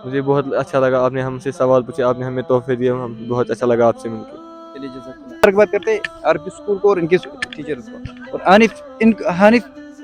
مجھے بہت اچھا لگا، آپ نے ہم سے سوال پوچھے، آپ نے ہمیں تحفے دیے، ہم بہت اچھا لگا آپ سے مل کے. چلیے جزاک بات کرتے ہیں عربی اسکول کو اور ان کے ٹیچرز کو. اور حانف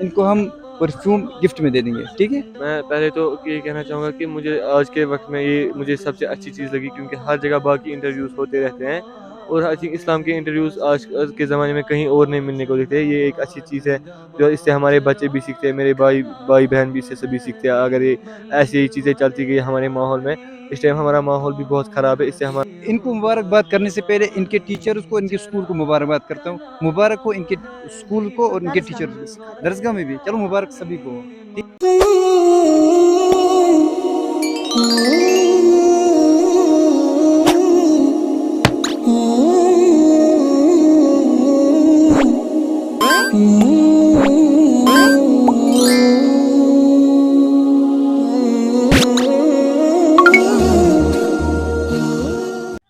ان کو ہم پرفیوم گفٹ میں دے دیں گے. ٹھیک ہے. میں پہلے تو یہ کہنا چاہوں گا کہ مجھے آج کے وقت میں یہ مجھے سب سے اچھی چیز لگی، کیونکہ ہر جگہ باقی انٹرویوز ہوتے رہتے ہیں اور اسلام کے انٹرویوز آج کے زمانے میں کہیں اور نہیں ملنے کو دیتے. یہ ایک اچھی چیز ہے جو اس سے ہمارے بچے بھی سیکھتے ہیں، میرے بھائی بہن بھی اس سے سبھی سیکھتے ہیں. اگر یہ ایسی ہی چیزیں چلتی گئی ہمارے ماحول میں، اس ٹائم ہمارا ماحول بھی بہت خراب ہے. اس سے ان کو مبارکباد کرنے سے پہلے ان کے ٹیچرز کو، ان کے اسکول کو مبارکباد کرتا ہوں. مبارک ہو ان کے اسکول کو اور ان کے ٹیچرز کو، درسگاہ میں بھی. چلو مبارک سبھی کو.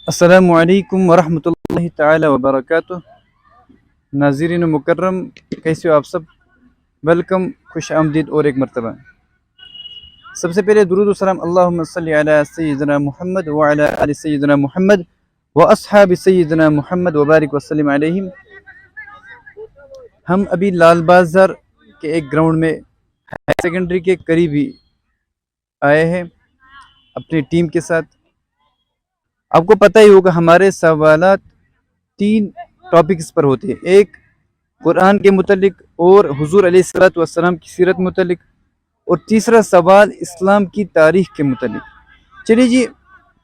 السلام علیکم ورحمۃ اللہ تعالی وبرکاتہ. ناظرین مکرم، کیسے ہو آپ سب؟ ویلکم، خوش آمدید اور ایک مرتبہ. سب سے پہلے درود و سلام اللہم صلی علی سیدنا محمد وعلی آل سیدنا محمد واصحاب سیدنا محمد وبارک وسلم علیہم. ہم ابھی لال بازار کے ایک گراؤنڈ میں ہائر سیکنڈری کے قریب ہی آئے ہیں اپنی ٹیم کے ساتھ. آپ کو پتہ ہی ہوگا ہمارے سوالات 3 ٹاپکس پر ہوتے ہیں. ایک قرآن کے متعلق اور حضور علیہ الصلوۃ والسلام کی سیرت متعلق، اور تیسرا سوال اسلام کی تاریخ کے متعلق. چلیے جی،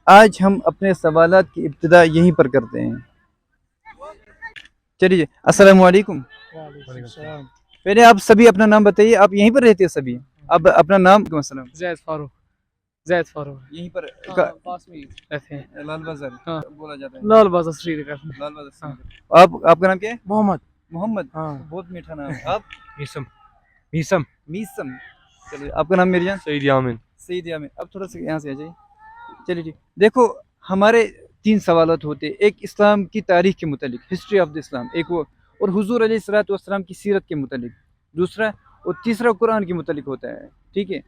آج ہم اپنے سوالات کی ابتدا یہیں پر کرتے ہیں. چلیے جی، السلام علیکم. پہلے آپ سبھی اپنا نام بتائیے. آپ یہیں پر رہتے ہیں سبھی؟ اب اپنا نام. السلام. زید فاروق یہیں پر پاس میں رہتے ہیں، لال بازار. ہاں بولا جاتا ہے لال بازار سری نگر. لال بازار. آپ کا نام کیا ہے؟ محمد. ہاں بہت میٹھا نام. آپ؟ میسم. چلیے، آپ کا نام میری جان؟ سعید یامن. اب تھوڑا سا یہاں سے آ جائیے. چلیے ٹھیک. دیکھو، ہمارے 3 سوالات ہوتے ہیں. ایک اسلام کی تاریخ کے متعلق، ہسٹری آف دا اسلام، ایک وہ، اور حضور علیہ الصلوۃ والسلام کی سیرت کے متعلق دوسرا، اور تیسرا قرآن کے متعلق ہوتا ہے. ٹھیک ہے.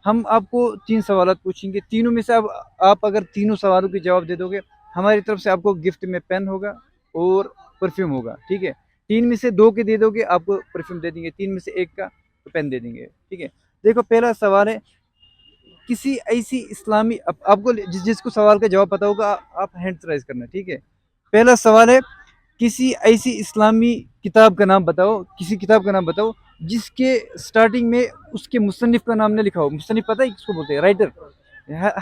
ہم آپ کو 3 سوالات پوچھیں گے. تینوں میں سے آپ اگر تینوں سوالوں کے جواب دے دو گے، ہماری طرف سے آپ کو گفٹ میں پین ہوگا اور پرفیوم ہوگا. ٹھیک ہے. 3 میں سے 2 کے دے دو گے، آپ کو پرفیوم دے دیں گے. 3 میں سے 1 کا پین دے دیں گے. ٹھیک ہے. دیکھو، پہلا سوال ہے، کسی ایسی اسلامی، آپ کو جس کو سوال کا جواب پتا ہوگا آپ ہینڈ رائز کرنا. ٹھیک ہے. پہلا سوال ہے، کسی ایسی اسلامی کتاب کا نام بتاؤ. کسی کتاب کا نام بتاؤ جس کے سٹارٹنگ میں اس کے مصنف کا نام نہ لکھا ہو. مصنف پتہ ہے کس کو بولتے ہیں؟ رائٹر.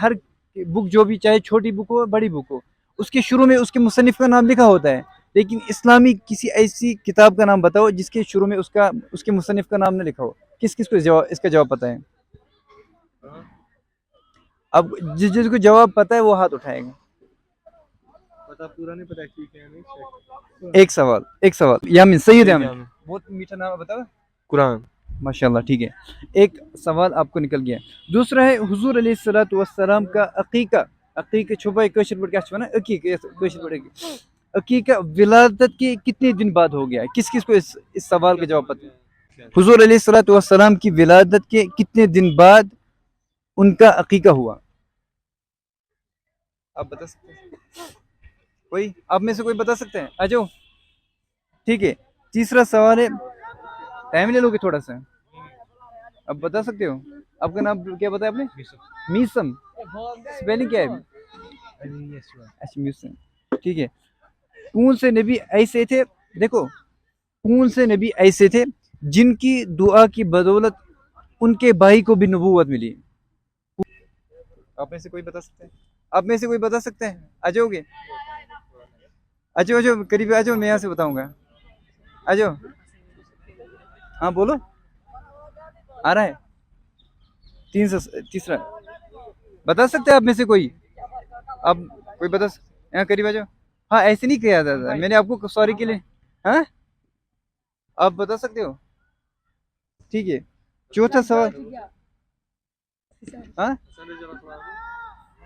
ہر بک جو بھی، چاہے چھوٹی بک ہو بڑی بک ہو، اس کے شروع میں اس کے مصنف کا نام لکھا ہوتا ہے. لیکن اسلامی کسی ایسی کتاب کا نام بتاؤ جس کے شروع میں اس کے مصنف کا نام نہ لکھا ہو. کس کو اس کا جواب پتہ ہے؟ اب جس کو جواب پتہ ہے وہ ہاتھ اٹھائے گا. پتہ پورا نہیں پتہ. ٹھیک ہے. ایک سوال. یامین، سید یامین. بہت میٹھا نام ہے. بتاؤ. قرآن. ماشاءاللہ. ٹھیک ہے. ایک سوال آپ کو نکل گیا. دوسرا ہے، حضور علیہ الصلوۃ والسلام کا عقیقہ چھپائی کوشر پڑھ کے عقیقہ ولادت کے کتنے دن بعد ہو گیا ہے؟ کس کو اس سوال کا جواب پتہ ہے؟ حضور علیہ الصلوۃ والسلام کی ولادت کے کتنے دن بعد ان کا عقیقہ ہوا؟ آپ بتا سکتے ہیں؟ کوئی آپ میں سے کوئی بتا سکتے ہیں؟ آ جاؤ. ٹھیک ہے. تیسرا سوال ہے، ٹائم لے لو گے تھوڑا سا. آپ بتا سکتے ہو؟ آپ کا نام کیا بتایا آپ نے؟ میسم. اسپیلنگ کیا ہے؟ اچھا، میسم. ٹھیک ہے. کون سے نبی ایسے تھے، دیکھو، کون سے نبی ایسے تھے جن کی دعا کی بدولت ان کے بھائی کو بھی نبوت ملی؟ آپ میں سے کوئی بتا سکتے ہیں؟ آ جاؤ گے؟ آ جاؤ قریب آ جاؤ. میں یہاں سے بتاؤں گا. آ جاؤ. ہاں بولو. آ رہا ہے. تیسرا بتا سکتے ہیں آپ میں سے کوئی؟ آپ کوئی بتا یہاں قریب آ جاؤ. ہاں، ایسے نہیں کیا تھا میں نے آپ کو سوری کے لیے. ہاں، آپ بتا سکتے ہو؟ ٹھیک ہے. چوتھا سوال. ہاں،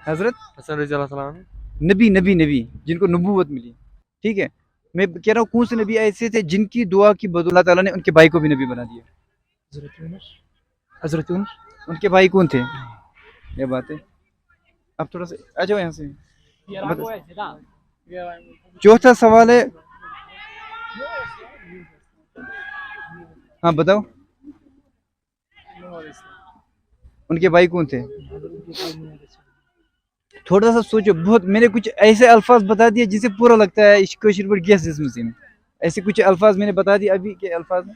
حضرت حسن رضی اللہ عنہ. نبی جن کو نبوت ملی. ٹھیک ہے. میں کہہ رہا ہوں، کون سے نبی ایسے تھے جن کی دعا کی بدولت اللہ تعالیٰ نے ان کے بھائی کو بھی نبی بنا دیا؟ حضرت یونس. ان کے بھائی کون تھے؟ یہ بات ہے. آپ تھوڑا سا آ جاؤ یہاں سے. چوتھا سوال ہے, ہاں بتاؤ, ان کے بھائی کون تھے؟ تھوڑا سا سوچو, بہت میں نے کچھ ایسے الفاظ بتا دیے جسے پورا لگتا ہے کوشر پر گیس جس میں ایسے کچھ الفاظ میں نے بتا دیے ابھی کے الفاظ میں.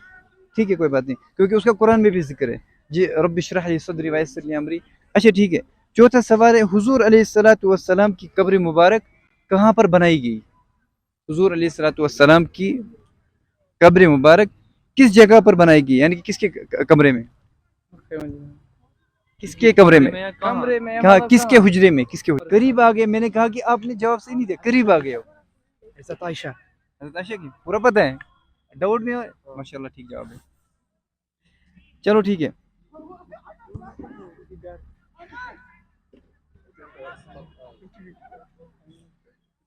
ٹھیک ہے کوئی بات نہیں, کیونکہ اس کا قرآن میں بھی ذکر ہے. جی رب اشرح لی صدری ویسر لی امری. اچھا ٹھیک ہے, چوتھا سوال ہے, حضور علیہ الصلوۃ والسلام کی قبر مبارک کہاں پر بنائی گئی؟ حضور علیہ الصلوۃ والسلام کی قبر مبارک کس جگہ پر بنائی گئی, یعنی کہ کس کے کمرے میں؟ کس کے کمرے میں؟ کہاں, کس کے حجرے میں, کس کے قریب آ گئے. میں نے کہا کہ آپ نے جواب صحیح نہیں دیا, قریب آ گئے ہو. حضرت عائشہ, حضرت عائشہ کی پورا پتہ ہے, ڈاؤٹ نہیں ہے؟ ماشاء اللہ ٹھیک جواب ہے. چلو ٹھیک ہے.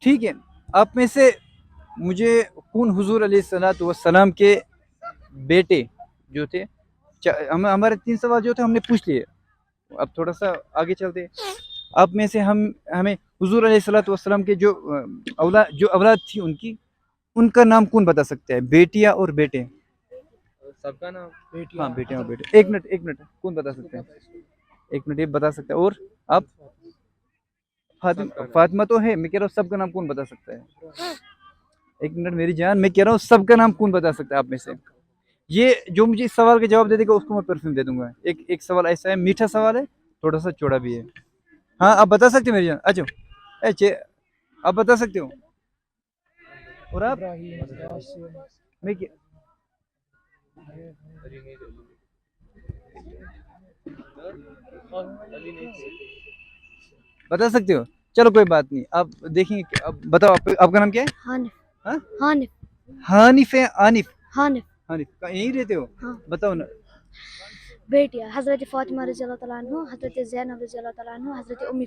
ٹھیک ہے, آپ میں سے مجھے کون حضور علیہ الصلوۃ والسلام کے بیٹے جو تھے, ہمارے 3 سوال جو تھے ہم نے پوچھ لیے, اب تھوڑا سا آگے چلتے. آپ میں سے ہمیں حضور علیہ الصلوۃ والسلام کے جو اولاد تھی ان کا نام کون بتا سکتا ہے, بیٹیاں اور بیٹے؟ سب کا نام ہاں بیٹے اور بیٹے. ایک منٹ کون بتا سکتے ہیں؟ ایک منٹ, یہ بتا سکتا ہے. اور آپ؟ فاطمہ تو ہے, میں کہہ رہا ہوں سب کا نام کون بتا سکتا ہے؟ ایک منٹ میری جان, میں کہہ رہا ہوں سب کا نام کون بتا سکتا ہے آپ میں سے؟ یہ جو مجھے اس سوال کا جواب دے دے گا اس کو میں پرفیوم دے دوں گا. ایک سوال ایسا ہے, میٹھا سوال ہے, تھوڑا سا چوڑا بھی ہے. ہاں آپ بتا سکتے ہیں میری جان, اچھا آپ بتا سکتے ہو. اور آپ؟ میں بتا سکتے ہو؟ چلو کوئی بات نہیں, آپ دیکھیں گے. بتاؤ آپ کا نام کیا ہے؟ حانف ہے. حانف یہیں رہتے ہو؟ بتاؤ نا. بیٹیاں حضرت فاطمہ رضی اللہ تعالیٰ عنہ, حضرت زینب رضی اللہ تعالیٰ عنہ, حضرت ام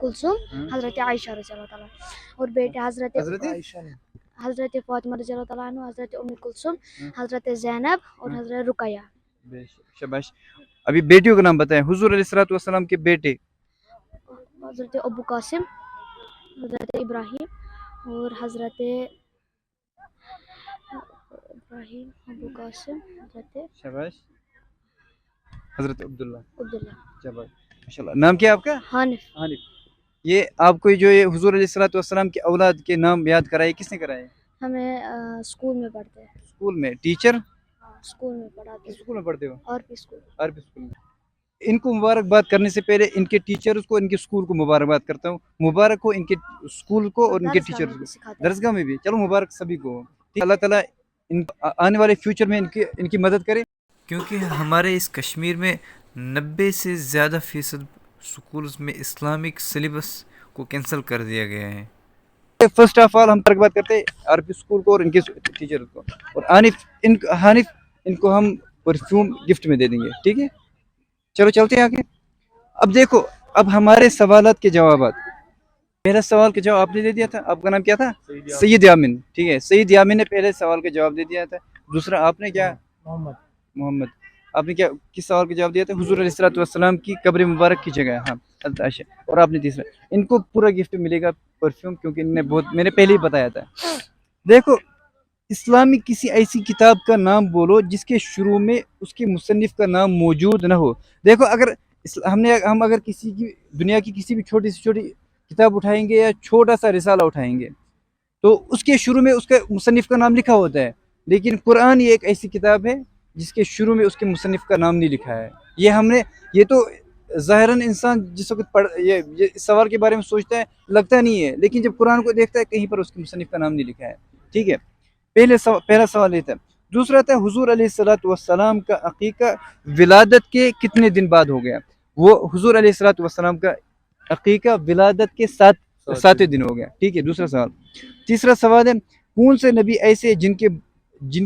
کلثوم, حضرت عائشہ رضی اللہ تعالیٰ عنہ. اور بیٹے حضرت فاطمہ رضی اللہ تعالیٰ عنہ, حضرت ام کلثوم, حضرت زینب اور حضرت رقیہ. شاباش. ابھی بیٹیوں کا نام بتائیں. حضور علیہ الصلوۃ والسلام کے بیٹے؟ حضرت ابو قاسم, حضرت ابراہیم اور حضرت ابراہیم, ابو قاسم, شاباش. حضرت عبداللہ. عبداللہ. ماشاء اللہ. نام کیا ہے آپ کا؟ حانف. یہ آپ کو جو یہ حضور علیہ الصلوۃ والسلام کے اولاد کے نام یاد کرائے, کس نے کرائے؟ ہمیں اسکول میں پڑھتے ہیں. اسکول میں ٹیچر؟ اسکول میں پڑھاتے ہیں. اسکول میں پڑھتے ہو؟ عربی اسکول. عربی اسکول میں. ان کو مبارکباد کرنے سے پہلے ان کے ٹیچرز کو, ان کے اسکول کو مبارکباد کرتا ہوں. مبارک ہو ان کے اسکول کو اور ان کے ٹیچرز کو. درسگاہ میں بھی چلو مبارک سبھی کو. اللہ تعالیٰ آنے والے فیوچر میں ان کی مدد کرے, کیونکہ ہمارے اس کشمیر میں 90 سے زیادہ فیصد اسکولز میں اسلامک سلیبس کو کینسل کر دیا گیا ہے. فرسٹ آف آل ہم مبارکباد کرتے ہیں عربی اسکول کو اور ان کے ٹیچرز کو. اور حانف ان کو ہم پرفیوم گفٹ میں دے دیں گے. ٹھیک ہے, چلو چلتے ہیں آگے. اب دیکھو, اب ہمارے سوالات کے جوابات. پہلا سوال کا جواب آپ نے دے دیا تھا, آپ کا نام کیا تھا؟ سید یامن. ٹھیک ہے, سید یامن نے پہلے سوال کا جواب دے دیا تھا. دوسرا آپ نے کیا؟ محمد. آپ نے کیا کس سوال کا جواب دیا تھا؟ حضور علیہ الصلوۃ والسلام کی قبر مبارک کی جگہ. ہاں حضرت عائشہ. اور آپ نے تیسرا. ان کو پورا گفٹ ملے گا پرفیوم, کیونکہ ان نے میں نے پہلے ہی بتایا تھا. دیکھو, اسلامی کسی ایسی کتاب کا نام بولو جس کے شروع میں اس کے مصنف کا نام موجود نہ ہو. دیکھو, ہم اگر کسی کی دنیا کی کسی بھی چھوٹی سے چھوٹی کتاب اٹھائیں گے یا چھوٹا سا رسالہ اٹھائیں گے تو اس کے شروع میں اس کے مصنف کا نام لکھا ہوتا ہے. لیکن قرآن یہ ایک ایسی کتاب ہے جس کے شروع میں اس کے مصنف کا نام نہیں لکھا ہے. یہ تو ظاہراً انسان جس وقت یہ اس سوال کے بارے میں سوچتا ہے لگتا نہیں ہے, لیکن جب قرآن کو دیکھتا ہے کہیں پر اس کے مصنف کا نام نہیں لکھا ہے. ٹھیک ہے, پہلا سوال یہ تھا. دوسرا تھا حضور علیہ الصلوۃ والسلام کا عقیقہ ولادت کے کتنے دن بعد ہو گیا؟ وہ حضور علیہ الصلوۃ والسلام کا عقیقہ ولادت کے 7 دن ہو گیا. ٹھیک ہے, دوسرا سوال. تیسرا سوال ہے, کون سے نبی ایسے جن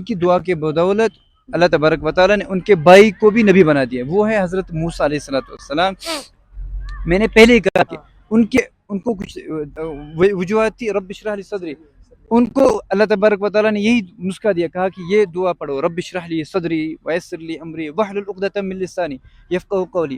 کی دعا کے بدولت اللہ تبارک و تعالیٰ نے ان کے بھائی کو بھی نبی بنا دیا؟ وہ ہے حضرت موسیٰ علیہ الصلوۃ والسلام. میں نے پہلے ہی کہا کہ ان کو کچھ وجوہات تھی. رب اشرح لی صدری, ان کو اللہ تبارک و تعالیٰ نے یہی نسخہ دیا, کہا کہ یہ دعا پڑھو, رب اشرح لی صدری ویسر لی امری واحلل عقدۃ من لسانی یفقہوا قولی.